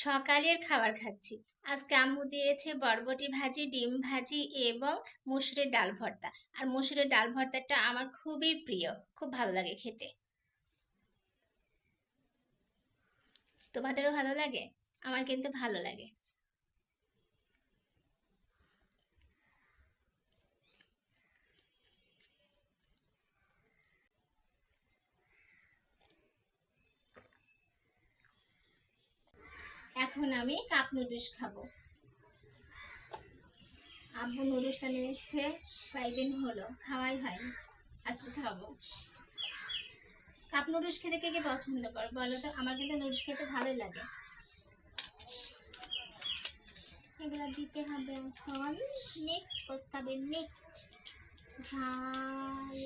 সকালের খাবার খাচ্ছি। আজকে আম্মু দিয়েছে বরবটি ভাজি, ডিম ভাজি এবং মসুরের ডাল ভর্তা। আর মসুরের ডাল ভর্তাটা আমার খুবই প্রিয়, খুব ভালো লাগে খেতে। তোমাদেরও ভালো লাগে? আমার কিন্তু ভালো লাগে। এখন আমি কাপ নুডলস খাবো। আব্বু নুডলসটা নিয়ে এসছে, কয়েকদিন হলো খাওয়াই হয়নি, আজকে খাবো। কাপ নুডলস খেতে কে কে পছন্দ করো বলো তো? আমার কিন্তু নুডলস খেতে ভালোই লাগে। এগুলো দিতে হবে এখন, নেক্সট করতে হবে, নেক্সট ঝাল,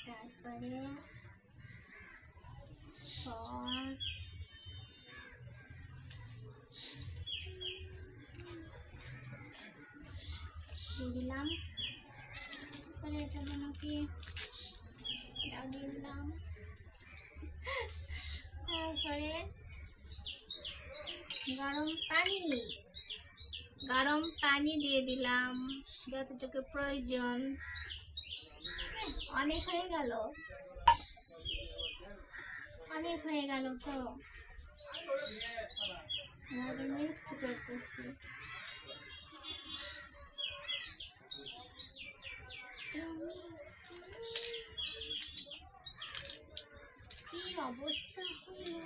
তারপরে সস, দিয়ে দিলাম। তারপরে এটা যেন কি দিলাম, তারপরে গরম পানি দিয়ে দিলাম যতটুকু প্রয়োজন। অনেক হয়ে গেল, অনেক হয়ে গেল তো, মিক্সড করতেছি। কি অবস্থা হলো!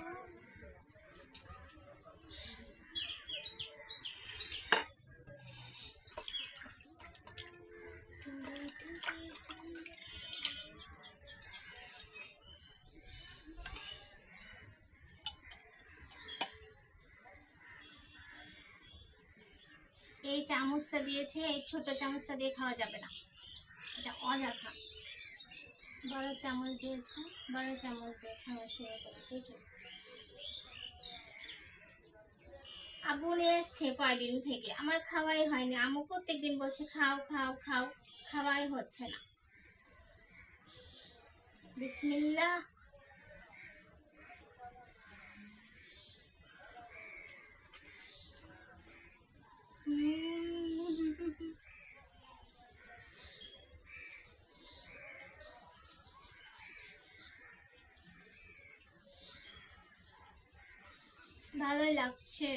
এই চামচটা দিয়েছে, এই ছোট চামচটা দিয়ে খাওয়া যাবে না, এটা অযথা। বড় চামচ দিয়েছে, বড় চামচ দিয়ে খাওয়া শুরু করে দেখি। আব্বু নিয়ে এসছে কয়দিন থেকে, আমার খাওয়াই হয়নি। আম্মু প্রত্যেকদিন বলছে খাও খাও খাও, খাওয়াই হচ্ছে না। বিসমিল্লাহ। ভালোই লাগছে।